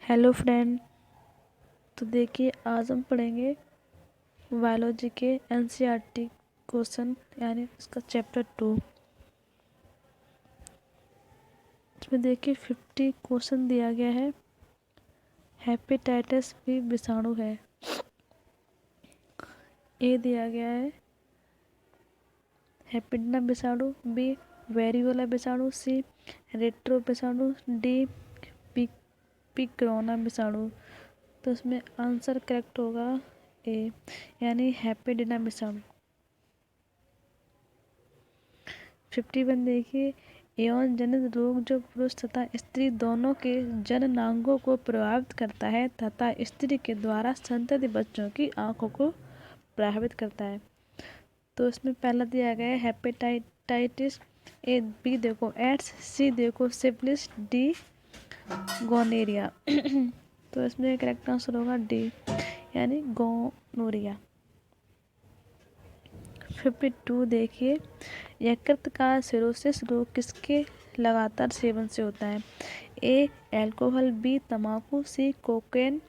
Hello friend. तो देखिए आज हम पढ़ेंगे बायोलॉजी के एनसीईआरटी क्वेश्चन यानी उसका चैप्टर 2। इसमें देखिए 50 क्वेश्चन दिया गया है। हेपेटाइटिस बी विषाणु है। ए दिया गया है हेपेटिना विषाणु, बी वेरियोला विषाणु, सी रेट्रो विषाणु, डी पिकरोना विषाणु। तो इसमें आंसर करेक्ट होगा ए यानी हेपेटिना विषाणु। 51 देखिए यौन जनित रोग जो पुरुष तथा स्त्री दोनों के जननांगों को प्रभावित करता है तथा स्त्री के द्वारा संतति बच्चों की आंखों को प्रभावित करता है। तो इसमें पहला दिया गया है हेपेटाइटिस। ए बी देखो एड्स, सी देखो सिफिलिस, डी गोनेरिया। तो इसमें करेक्ट आंसर होगा डी यानी गोनोरिया। 52 देखिए यकृत का सिरोसिस रोग किसके लगातार सेवन से होता है। ए अल्कोहल, बी तंबाकू, सी कोकेन,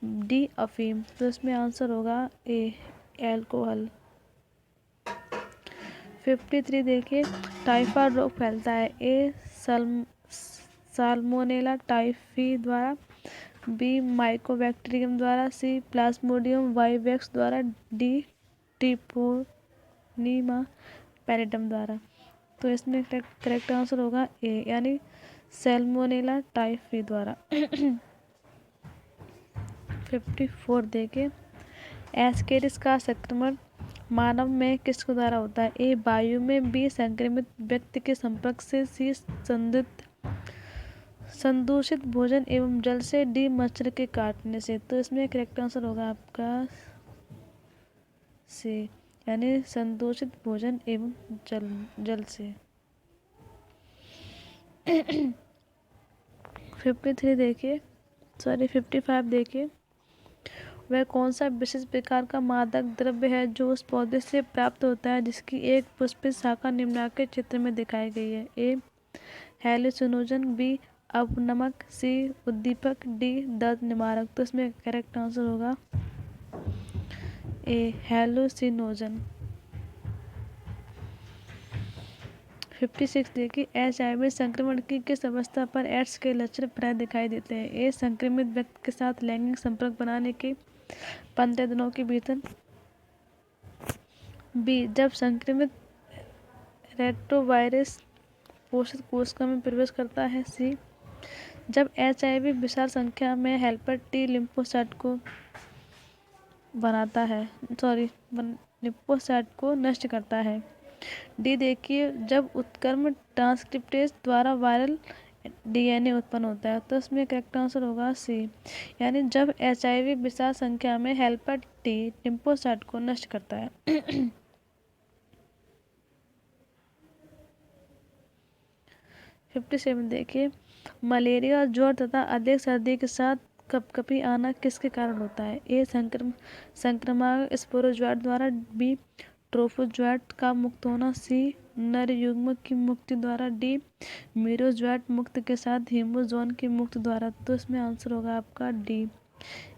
डी अफीम। तो इसमें आंसर होगा ए अल्कोहल। 53 देखिए टाइफाइड रोग फैलता है। ए साल्मोनेला टाइफी द्वारा, बी माइकोबैक्टीरियम द्वारा, सी प्लाज्मोडियम वाइवेक्स द्वारा, डी ट्रिपोनीमा पैरेटम द्वारा। तो इसमें करेक्ट आंसर होगा ए यानी सैल्मोनेला टाइफी द्वारा। 54 देखिए एस्केरिस का संक्रमण मानव में किसके द्वारा होता है। ए वायु में, बी संक्रमित व्यक्ति के संपर्क से, सी संदूषित भोजन एवं जल से, डी मच्छर के काटने से। तो इसमें करेक्ट आंसर होगा आपका सी यानी संदूषित भोजन एवं जल से। 53 देखिए 55 देखिए वह कौन सा विशेष प्रकार का मादक द्रव्य है जो उस पौधे से प्राप्त होता है जिसकी एक पुष्पित शाखा निम्नलिखित चित्र में दिखाई गई है। ए हेलुसिनोजन, बी अपनमक, सी उद्दीपक, डी दर्द निवारक। तो इसमें करेक्ट आंसर होगा ए हेलुसिनोजन। 56 देखिए HIV संक्रमण की किस अवस्था पर एड्स के लक्षण प्राय दिखाई देते हैं। ए संक्रमित व्यक्ति के साथ लैंगिक संपर्क बनाने के 15 दिनों के भीतर, बी जब संक्रमित रेट्रोवायरस पोषित कोशिका में प्रवेश करता है, सी जब HIV विशाल संख्या में हेल्पर टी लिम्फोसाइट को लिम्फोसाइट को नष्ट करता है, डी देखिए जब उत्क्रमण ट्रांसक्रिप्टेज द्वारा वायरल DNA उत्पन्न होता है। तो इसमें करेक्ट आंसर होगा सी यानी जब HIV विशाल संख्या में हेल्पर टी लिम्फोसाइट को नष्ट करता है। 57 देखिए मलेरिया, ज्वर तथा अधिक सर्दी के साथ कपकपी आना किसके कारण होता है। ए संक्रामक स्पोरोज्वाइट द्वारा, बी ट्रोफोज्वाइट का मुक्त होना, सी नर युग्म की मुक्ति द्वारा, डी मीरोज्वाइट मुक्त के साथ हीमोजोन की मुक्त द्वारा। तो इसमें आंसर होगा आपका डी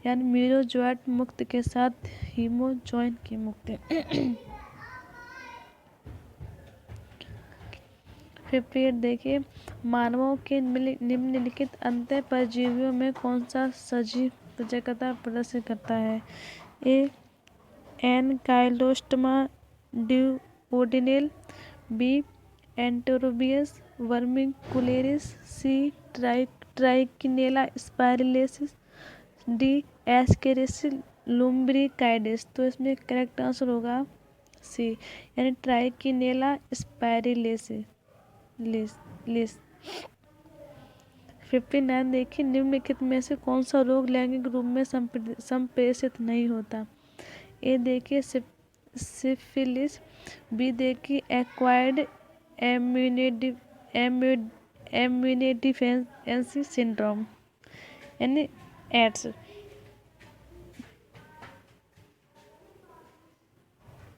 यानी मीरोज्वाइट मुक्त के साथ हीमोजोन की मुक्ति। 58 देखिए मानवों के निम्नलिखित अंतः परजीवियों में कौन सा सजीव प्रजनकता प्रदर्शित करता है। ए एनकाइलोस्टोमा ड्यूओडेनल, बी एंटेरोबियस वर्मिकुलेरिस, सी ट्राइकिनेला स्पाइरलिस, डी एस्केरिस लुम्ब्रिकाइडिस। तो इसमें करेक्ट आंसर होगा सी यानी ट्राइकिनेला स्पाइरलिस। 59 देखिए निम्नलिखित में से कौन सा रोग लैंगिक रूप में संप्रेषित नहीं होता। ए देखिए सिफिलिस, बी देखिए एक्वायर्ड इम्यूनोडेफिशिएंसी सिंड्रोम यानी एड्स,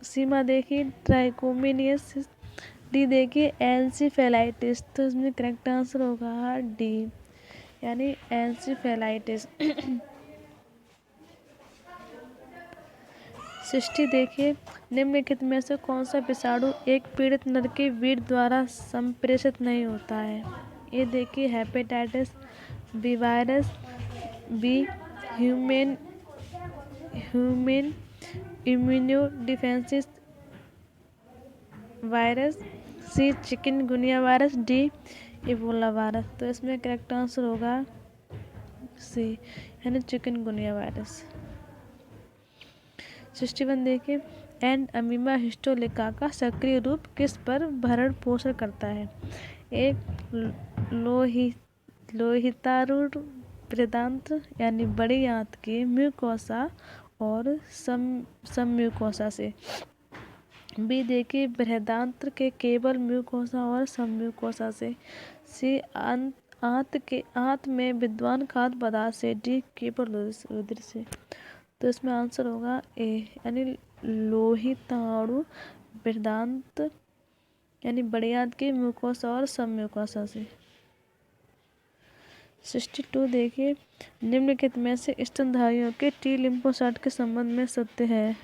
सीमा देखिए ट्राइकोमोनियसिस, डी देखिए एंसेफेलाइटिस। तो इसमें करेक्ट आंसर होगा डी यानी एंसेफेलाइटिस। 60 देखिए, निम्नलिखित में से कौन सा विषाणु एक पीड़ित नर के वीर्य द्वारा संप्रेषित नहीं होता है? ये देखिए hepatitis B virus, B human immunodeficiency virus, C chikungunya virus, D Ebola virus. तो इसमें करेक्ट आंसर होगा सी यानी चिकनगुनिया वायरस। 61 देखिए, एंड अमीबा हिस्टोलिका का सक्रिय रूप किस पर भरण पोषण करता है? एक लोहितारूढ़ बृहदान्त्र यानी बड़ी आंत के म्यूकोसा और सम्म्यूकोसा से। बी देखिए बृहदान्त्र के केवल म्यूकोसा और सम्म्यूकोसा से। सी आंत में विद्वान खाद्य पदार्थ से। डी केवल उदर से। तो इसमें आंसर होगा ए यानी लोहिताणु बृहदान्त्र यानी बड़ी आंत के म्यूकोसा और सम्म्यूकोसा से। 62 देखिए, निम्नलिखित में से स्तनधारियों के टी लिम्फोसाइट के संबंध में सत्य है?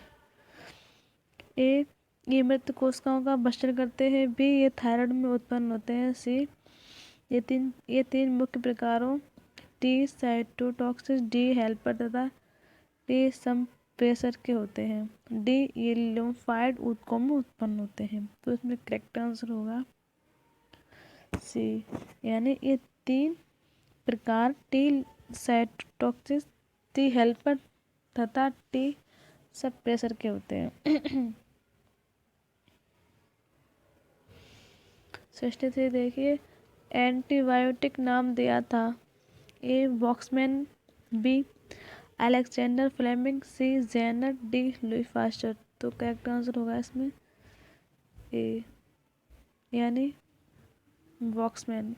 ए ये मृत कोशिकाओं का भक्षण करते हैं। बी ये थायराइड में उत्पन्न होते हैं। सी ये तीन मुख्य प्रकारों टी साइटोटॉक्सिस, डी हेल्पर तथा डी संप्रेषक के होते हैं। डी ये लिम्फाइड ऊतकों में उत्पन्न होते हैं। तो इसमें करेक्ट आंसर होगा सी यानी ये तीन प्रकार टी साइटोटॉक्सिस, टी हेल्पर तथा टी सप्रेसर के होते हैं। 63 देखिए, एंटीबायोटिक नाम दिया था। ए वॉक्समैन, बी अलेक्जेंडर फ्लेमिंग, सी जेनर, डी लुई पास्चर। तो करेक्ट आंसर होगा इसमें ए यानी वॉक्समैन।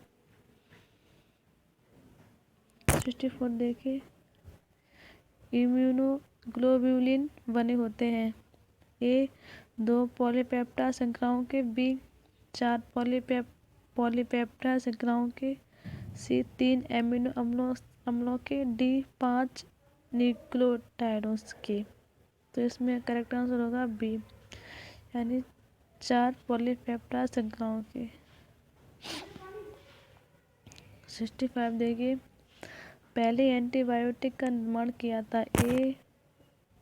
64 देखिए, इम्यूनोग्लोब्यूलिन बने होते हैं। ए 2 पॉलीपेप्टाइड श्रृंखलाओं के, बी 4 पॉलीपेप्टाइड श्रृंखलाओं के, सी 3 एमिनो अम्लों के, डी 5 न्यूक्लियोटाइड्स के। तो इसमें करेक्ट आंसर होगा बी यानी 4 पॉलीपेप्टाइड श्रृंखलाओं के। 65 देखिए, पहले एंटीबायोटिक का निर्माण किया था।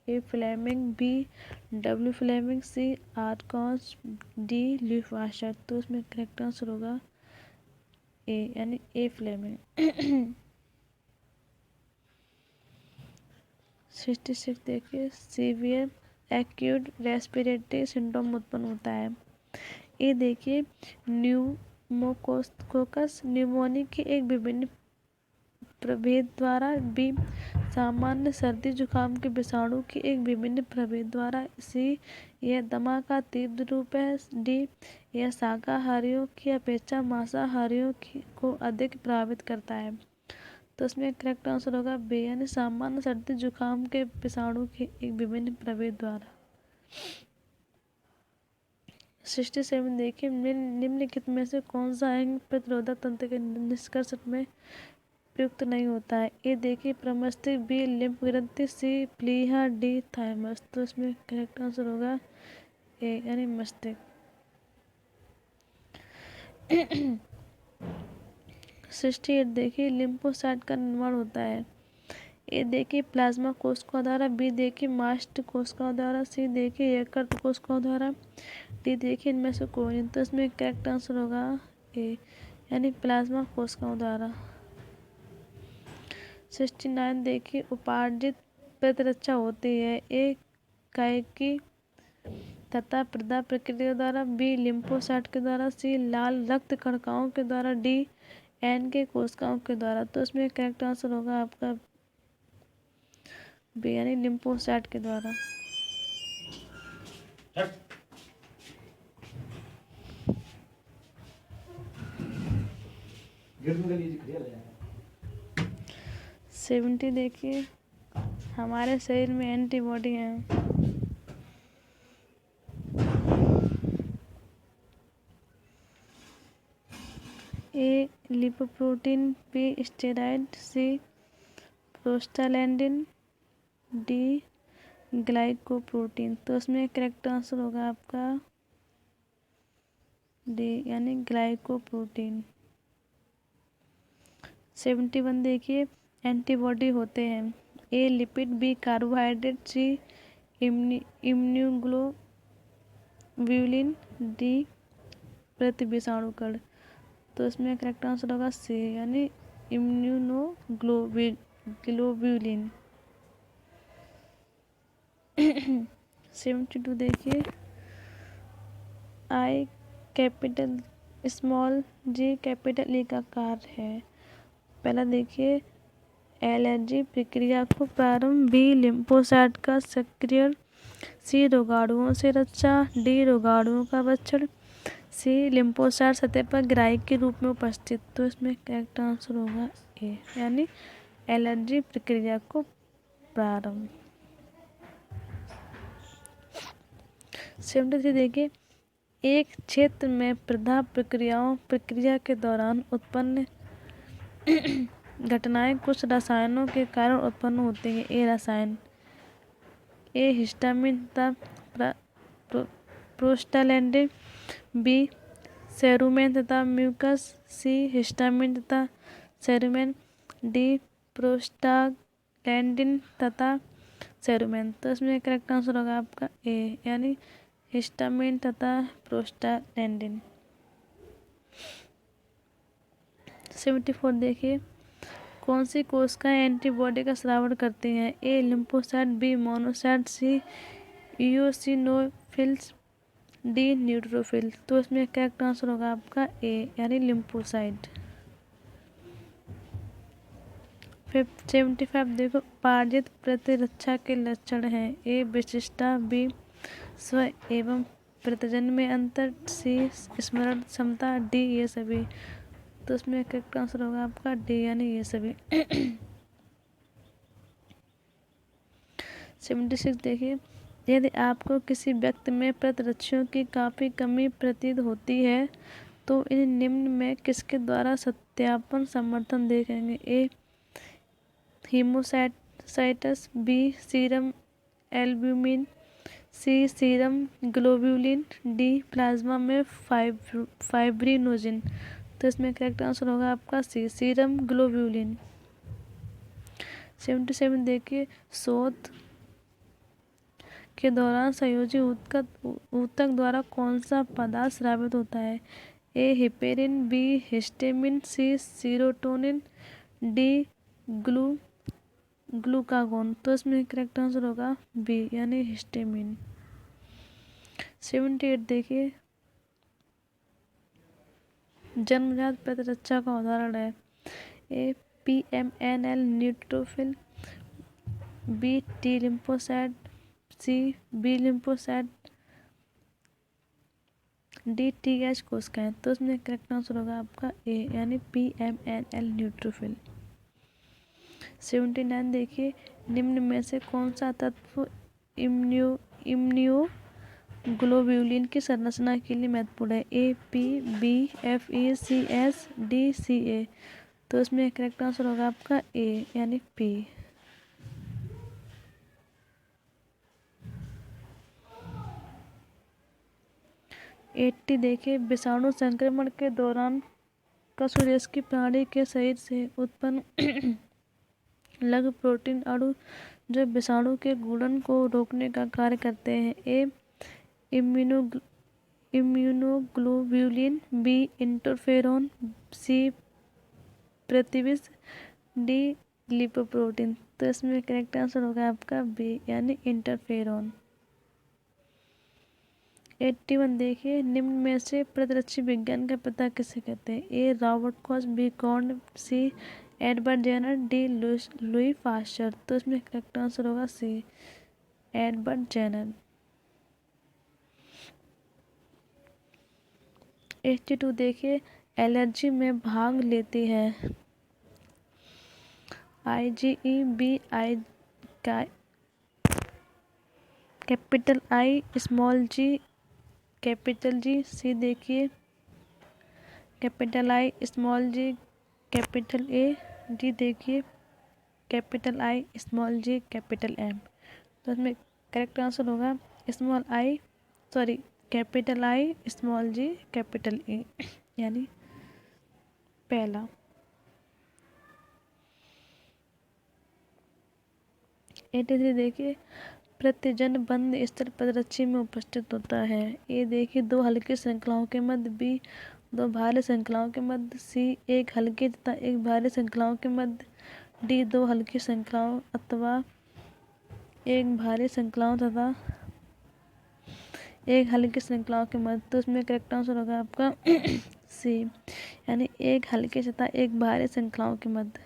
ए फ्लेमिंग, बी डब्ल्यू फ्लेमिंग, सी आर्कॉस, डी लुई पास्चर। तो इसमें करेक्ट आंसर होगा ए यानी ए फ्लेमिंग। 66 देखिए, सीवियर एक्यूट रेस्पिरेटरी सिंड्रोम उत्पन्न होता है। ये देखिए न्यूमोकोकस न्यूमोनी के एक विभिन्न प्रभेद द्वारा, बी सामान्य सर्दी जुकाम के विषाणु के एक विभिन्न प्रभेद द्वारा, सी यह दमा का तीव्र रूप है, डी यह शाकाहारियों की अपेक्षा मांसाहारियों को अधिक प्रभावित करता है। तो इसमें करेक्ट आंसर होगा बी यानी सामान्य सर्दी जुकाम के विषाणु के एक विभिन्न प्रभेद द्वारा। 67 देखिए, निम्नलिखित में से कौन सा अंग प्रतिरोधक तंत्र के निष्कर्ष में प्रयुक्त नहीं होता है? ए देखिए प्रमस्तिष्क, बी लिम्फ ग्रंथि, सी प्लीहा, डी थाइमस। तो इसमें करेक्ट आंसर होगा ए यानी मस्तिष्क। 68 देखिए, लिम्फोसाइट का निर्माण होता है। ए देखिए प्लाज्मा कोशिकाओं द्वारा, बी देखिए मास्ट कोशिकाओं द्वारा, सी देखिए यकृत कोशिकाओं द्वारा, डी देखिए इनमें से कोई नहीं। तो इसमें करेक्ट आंसर होगा ए यानी प्लाज्मा कोशिकाओं द्वारा। 69 देखिए, उपार्जित प्रतिरक्षा होती है। ए कैकी तथा प्रदा प्रक्रिया द्वारा, बी लिम्फोसाइट के द्वारा, सी लाल रक्त कणिकाओं के द्वारा, डी एन के कोशिकाओं के द्वारा। तो इसमें करेक्ट आंसर होगा आपका बी यानी लिम्फोसाइट के द्वारा। 70 देखिए, हमारे शरीर में एंटीबॉडी हैं। ए लिपोप्रोटीन, बी स्टेरॉइड, सी प्रोस्टालैंडिन, डी ग्लाइकोप्रोटीन। तो इसमें करेक्ट आंसर होगा आपका डी यानी ग्लाइकोप्रोटीन। 71 देखिए, एंटीबॉडी होते हैं ए लिपिड, बी कार्बोहाइड्रेट, सी इम्यूनोग्लोब्यूलिन, डी प्रतिविषाणुकण। तो इसमें करेक्ट आंसर होगा सी यानी इम्यूनोग्लोब्यूलिन। 72 देखिए, I capital small G capital E का कार्य है। पहला देखिए, एलर्जी प्रक्रिया को प्रारंभ, बी लिम्फोसाइट का सक्रियण, सी रोगाणुओं से रक्षा, डी रोगाणुओं का भक्षण, सी लिम्फोसाइट सतह पर ग्राही के रूप में उपस्थित। तो इसमें करेक्ट आंसर होगा ए यानी एलर्जी प्रक्रिया को प्रारंभ। 73 देखिए, एक क्षेत्र में प्रक्रिया के दौरान उत्पन्न घटनाएं कुछ रसायनों के कारण उत्पन्न होती हैं। ए रसायन, ए हिस्टामिन तथा प्रोस्टालैंडिन, बी सेरुमेन तथा म्यूकस, सी हिस्टामिन तथा सेरुमेन, डी प्रोस्टालैंडिन तथा सेरुमेन। तो इसमें करेक्ट आंसर होगा आपका ए यानी हिस्टामिन तथा प्रोस्टालैंडिन। 74 देखिए, कौन सी कोशिकाएं एंटीबॉडी का स्रावन करती हैं? ए लिम्फोसाइट, बी मोनोसाइट, सी इओसिनोफिल्स, डी न्यूट्रोफिल। तो इसमें करेक्ट आंसर होगा आपका ए यानी लिम्फोसाइट। 75 देखो, उपार्जित प्रतिरक्षा के लक्षण हैं। ए विशिष्टता, बी स्व एवं प्रजनन में अंतर, सी स्मरण क्षमता, डी ये सभी। तो इसमें करेक्ट आंसर होगा आपका डी यानी ये सभी। 76 देखिए, यदि आपको किसी व्यक्ति में प्रतिरक्षियों की काफ़ी कमी प्रतीत होती है तो इन निम्न में किसके द्वारा सत्यापन समर्थन देखेंगे? A hemocytes, B serum albumin, C serum globulin, D plasma में फाइब्रिनोजिन। तो इसमें करेक्ट आंसर होगा आपका सी सीरम ग्लोब्यूलिन। 77 देखिए, शोध के दौरान संयोजी ऊतक द्वारा कौन सा पदार्थ स्रावित होता है? A heparin, B histamine, C serotonin, D glucagon. तो इसमें करेक्ट आंसर होगा बी यानी हिस्टामिन। 78 देखिए, जन्मजात प्रतिरक्षा का उदाहरण है। A PMNL neutrophil, B T lymphocyte, C B lymphocyte, D TH कोशिकाएं। तो इसमें करेक्ट आंसर होगा आपका ए यानी PMNL न्यूट्रोफिल। 79 देखिए, निम्न में से कौन सा तत्व इम्यूनोग्लोब्यूलिन की संरचना के लिए महत्वपूर्ण है? A P, B F E, C S, D C A. तो इसमें करेक्ट आंसर होगा आपका ए यानी पी। 80 देखिए, विषाणु संक्रमण के दौरान कशेरुकी प्राणी के शरीर से उत्पन्न लघु प्रोटीन अणु जो विषाणु के गुणन को रोकने का कार्य करते हैं। ए इम्यूनोग्लोब्यूलिन, बी इंटरफेरोन, सी प्रतिविष, डी लिपोप्रोटीन। तो इसमें करेक्ट आंसर होगा आपका बी यानी इंटरफेरोन। 81 देखिए, निम्न में से प्रतिरक्षी विज्ञान का पिता किसे कहते हैं? A Robert Koch, B Korn, C Edward Jenner, D Louis Pasteur. तो इसमें करेक्ट आंसर होगा सी एडवर्ड जेनर। 82 देखिए, एलर्जी में भाग लेती है IgE, B I capital I small G capital G, C देखिए capital I small G capital A, D देखिए capital I, small G, capital M. तो इसमें करेक्ट आंसर होगा capital I, small G, capital A, यानी पहला। 83 देखिए प्रतिजन बंद स्थल पदरक्षी में उपस्थित होता है। ए देखिए दो हल्की श्रृंखलाओं के मध्य, बी दो भारी श्रृंखलाओं के मध्य, सी एक हल्की तथा एक भारी श्रृंखलाओं के मध्य, डी दो हल्की श्रृंखलाओं अथवा एक भारी श्रृंखलाओं तथा एक हल्की श्रृंखलाओं के मध्य। तो इसमें करेक्ट आंसर होगा आपका सी, यानी एक हल्की तथा एक भारी श्रृंखलाओं के मध्य।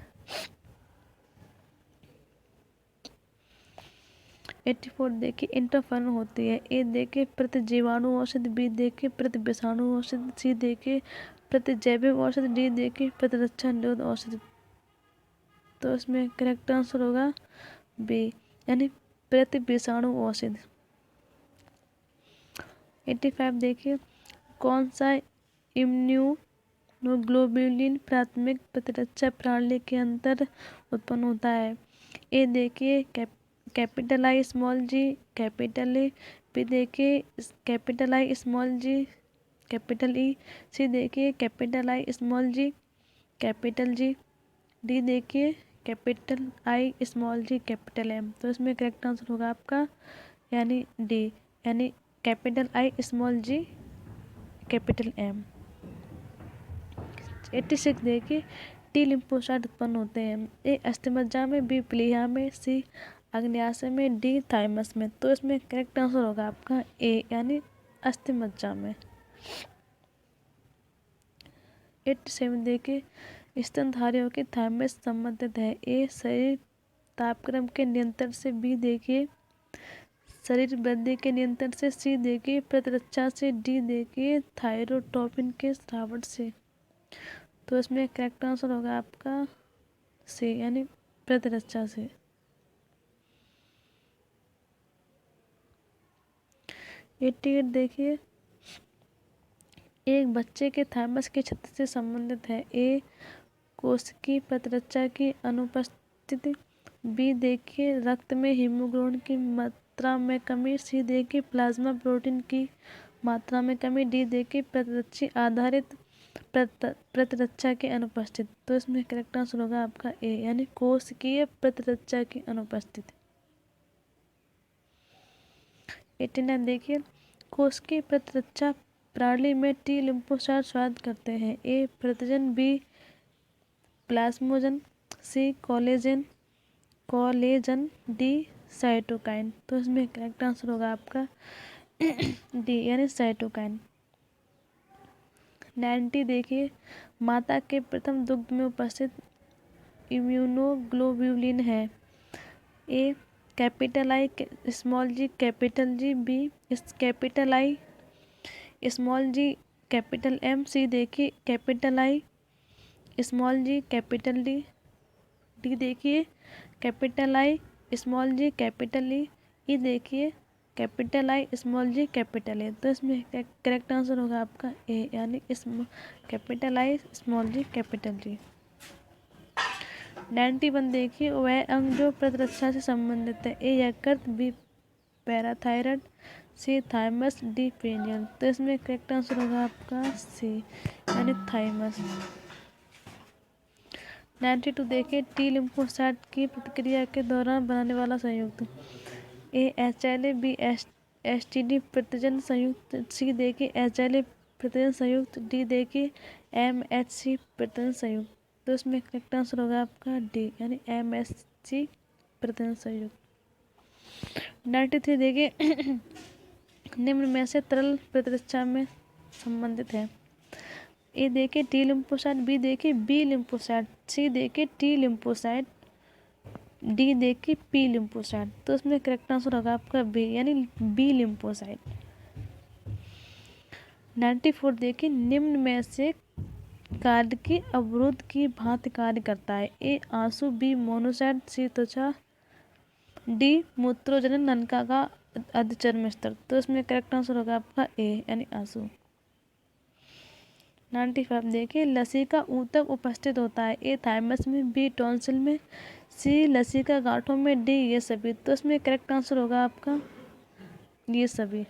84 देखिए इंटरफेरन होती है। ए देखिए प्रतिजीवाणु औषधि, बी देखिए प्रतिविषाणु औषधि, सी देखिए प्रतिजैविक औषधि, डी देखिए प्रतिरक्षा निरोध औषधि। तो इसमें करेक्ट आंसर होगा बी, यानी प्रतिविषाणु औषधि। 85 देखिए कौन सा इम्यूनोग्लोबुलिन प्राथमिक प्रतिरक्षा प्रणाली के अंतर उत्पन्न होता है। ए देखिए capital I small G, capital A, B देखिए capital I small G, capital E, C देखिए capital I small G, capital G, D देखिए capital I small G, capital M. तो इसमें करेक्ट आंसर होगा आपका यानी डी, यानी capital I small G, capital M. 86 देखिए टी लिम्फोसाइट उत्पन्न होते हैं। ए अस्थिमज्जा में, बी प्लीहा में, सी अग्न्याशय में, डी थाइमस में। तो इसमें करेक्ट आंसर होगा आपका ए, यानी अस्थिमज्जा में। 87 देखिए स्तनधारियों की थाइमस संबंधित है। ए शरीर तापक्रम के नियंत्रण से, बी देखिए शरीर वृद्धि के नियंत्रण से, सी देखिए प्रतिरक्षा से, डी देखिए थायरोटॉपिन के स्रावण से। तो इसमें करेक्ट आंसर होगा आपका सी, यानी प्रतिरक्षा से। 88 देखिए एक बच्चे के थाइमस की क्षति से संबंधित है। ए कोशिकीय प्रतिरक्षा की अनुपस्थिति, बी देखिए रक्त में हीमोग्लोबिन की मात्रा में कमी, सी देखिए प्लाज्मा प्रोटीन की मात्रा में कमी, डी देखिए प्रतिरक्षी आधारित प्रतिरक्षा की अनुपस्थिति। तो इसमें करेक्ट आंसर होगा आपका ए, यानी कोशिकीय प्रतिरक्षा की अनुपस्थिति। 89 देखिए कोशिकीय प्रतिरक्षा प्रणाली में टी लिम्फोसाइट स्वागत करते हैं। ए प्रतिजन, बी प्लाज्मोजन, सी कॉलेजन, डी साइटोकाइन। तो इसमें करेक्ट आंसर होगा आपका डी, यानी साइटोकाइन। 90 देखिए माता के प्रथम दुग्ध में उपस्थित इम्यूनोग्लोबुलिन है। A capital I small G, capital G, B capital I small G, capital M, C देखिए capital I small G, capital D, D देखिए capital I small G, capital E, E देखिए capital I small G, capital A. तो इसमें correct answer होगा आपका A, यानी capital I small G, capital G. 91 देखिए वह अंग जो प्रतिरक्षा से संबंधित है। ए यकृत, बी पैराथायराइड, सी थाइमस, डी पेनियल। तो इसमें करेक्ट आंसर होगा आपका सी, यानी थाइमस। 92 देखिए टी लिम्फोसाइट की प्रतिक्रिया के दौरान बनाने वाला संयुक्त। ए HLA, बी STD प्रतिजन संयुक्त, सी देखिए HLA प्रतिजन संयुक्त, डी देखिए MHC प्रतिजन संयुक्त। तो इसमें करेक्ट आंसर होगा आपका डी, यानी MHC प्रतिजन संयुक्त। 93 देखिए निम्न में से तरल प्रतिरक्षा में संबंधित है। ए देखिए टी लिम्फोसाइट, बी देखिए बी लिम्फोसाइट, सी देखिए टी लिम्फोसाइट, डी देखिए पी लिम्फोसाइट। तो इसमें करेक्ट आंसर होगा आपका बी, यानी बी लिम्फोसाइट। 94 देखिए निम्न में से कार्य की अवरोध की भांति कार्य करता है। ए आंसू, बी मोनोसाइट, सी त्वचा, डी मूत्रोजनन नलिका का अधिचर्म स्तर। तो इसमें करेक्ट आंसर होगा आपका ए, यानी आंसू। 95 देखिए, लसिका ऊतक उपस्थित होता है। ए थाइमस में, बी टॉन्सिल में, सी लसिका गांठों में, डी ये सभी। तो इसमें करेक्ट आंसर होगा आपका ये सभी।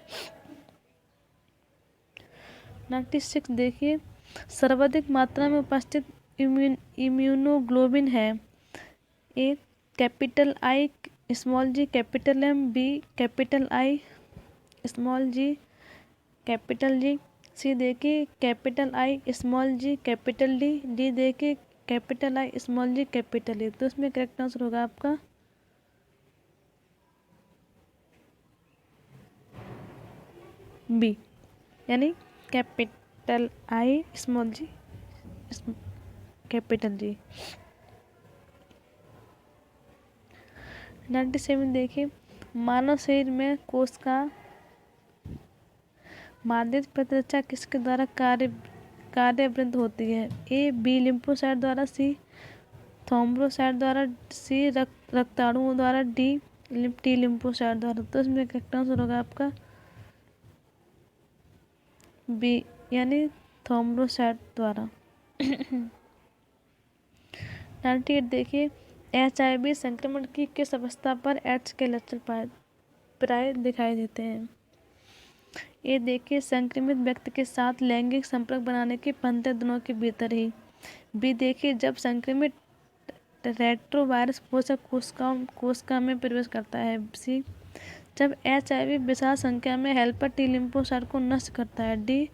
96 देखिए, सर्वाधिक मात्रा में उपस्थित इम्यूनोग्लोबिन है। A capital I small G capital M, B capital I small G capital G, C देखिए capital I small G capital D, D देखिए capital I small G capital A. तो इसमें करेक्ट आंसर होगा आपका B, यानी capital I small G capital G. 97 देखिए, मानव शरीर में कोश का माध्यिक प्रतिरक्षा किसके द्वारा कार्यवृत्त होती है। ए बी लिम्फोसाइट द्वारा, सी थ्रोम्बोसाइट द्वारा, सी रक्ताणुओं द्वारा, डी टी लिम्फोसाइट द्वारा। तो इसमें करेक्ट आंसर होगा आपका बी, यानी थ्रोम्बोसाइट द्वारा। 98 देखिए, HIV संक्रमण की किस अवस्था पर एड्स के लक्षण प्राय दिखाई देते हैं। ये देखिए संक्रमित व्यक्ति के साथ लैंगिक संपर्क बनाने के 15 दिनों के भीतर ही। बी देखिए, जब संक्रमित रेट्रोवायरस पोषक कोशिका में प्रवेश करता है। सी जब HIV विशाल संख्या में हेल्पर टी लिम्फोसाइट को नष्ट करता है। डी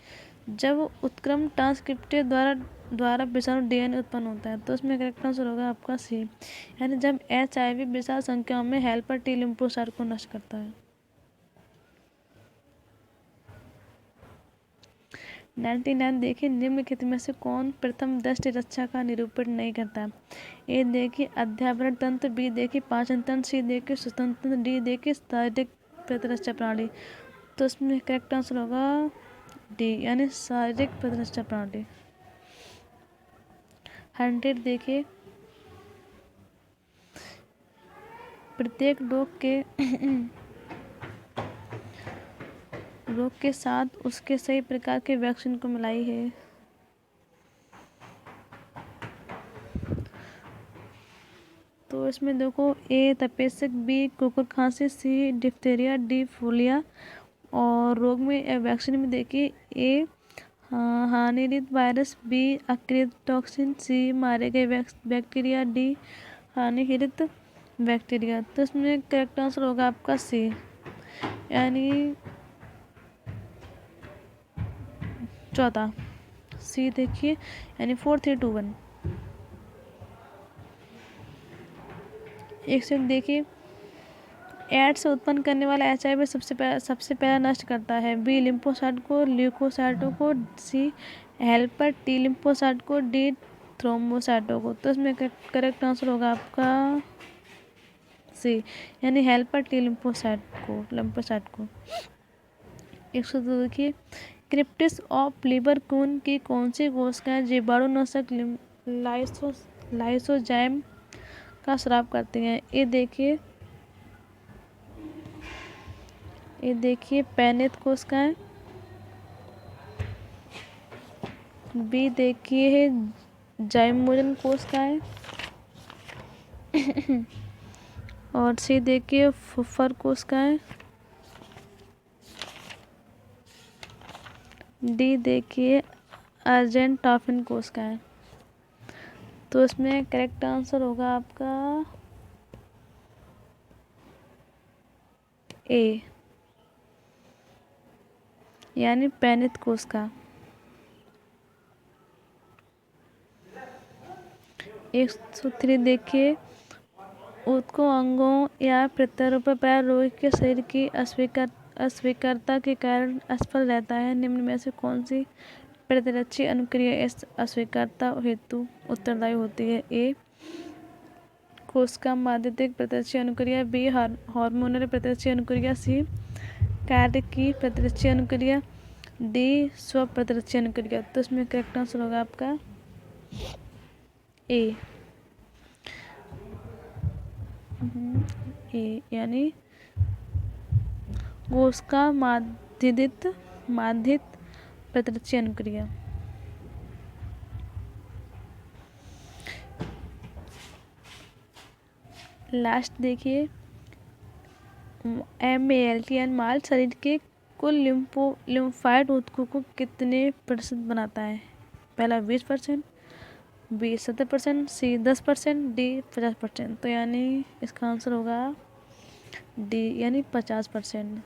जब उत्क्रम ट्रांसक्रिप्टेज द्वारा विषाणु DNA उत्पन्न होता है। तो इसमें करेक्ट आंसर होगा आपका सी, यानी जब HIV विशाल संख्या में हेल्पर टी लिम्फोसाइट को नष्ट करता है। 99 देखिए, निम्नलिखित में से कौन प्रथम दृष्टि रक्षा का निरूपण नहीं करता। ए देखिए अध्यावरण तंत्र, बी देखिए पाचन तंत्र, सी देखिए श्वसन तंत्र, डी देखिए शारीरिक प्रतिरक्षा प्रणाली। तो इसमें करेक्ट आंसर होगा डी, यानी शारीरिक प्रतिरक्षा प्रणाली। 100 देखिए, प्रत्येक रोग के साथ उसके सही प्रकार के वैक्सीन को मिलाई है। तो इसमें देखो, ए तपेशक, बी कुकुर खांसी, सी डिप्थीरिया, डी फूलिया। और रोग में वैक्सीन में देखिए, ए हानिरहित वायरस, बी अक्रिय टॉक्सिन, सी मारे गए बैक्टीरिया, डी हानिरहित बैक्टीरिया। तो इसमें करेक्ट आंसर होगा आपका सी, यानी चौथा सी देखिए, यानी 4 3 2 1। 101 देखिए, एड्स से उत्पन्न करने वाला HIV सबसे पहला नष्ट करता है। बी लिम्फोसाइट को, ल्यूकोसाइटों को, सी हेल्पर टी लिम्फोसाइट को, डी थ्रोम्बोसाइटों को। तो इसमें करेक्ट आंसर होगा आपका सी, यानी हेल्पर टी लिम्फोसाइट को। 102 देखिए, क्रिप्टिस ऑफ लिबरकून की कौन सी कोशिकाएं जीवाणुनाशक लाइसोजाइम का स्राव करती हैं। ये देखिए पैनित कोशिकाएं, बी देखिए है जाइमोजन कोशिकाएं, और सी देखिए फुफ्फर कोशिकाएं, डी देखिए अर्जेंटाफिन कोशिकाएं। तो इसमें करेक्ट आंसर होगा आपका ए, यानी पैनित कोशिका। 103 देखिए, ऊतकों, अंगों या प्रत्यारोपण पर रोगी के शरीर की अस्वीकारता के कारण असफल रहता है। निम्न में से कौन सी प्रतिरक्षी अनुक्रिया इस अस्वीकारता हेतु उत्तरदायी होती है। ए कोशिका माध्यिक प्रतिरक्षी अनुक्रिया, बी हार्मोनल प्रतिरक्षी अनुक्रिया, सी कार्य की प्रतिरक्षी अनुक्रिया, डी स्व प्रतिरक्षी अनुक्रिया। तो इसमें करेक्ट आंसर होगा आपका ए, यानी कोशिका माध्यित प्रतिरक्षी अनुक्रिया। लास्ट देखिए, MALT माल शरीर के कुल लिम्फाइड ऊतकों को कितने प्रतिशत बनाता है? पहला 20%, B 70%, C 10%, D 50%। तो यानी इसका आंसर होगा D यानी 50%।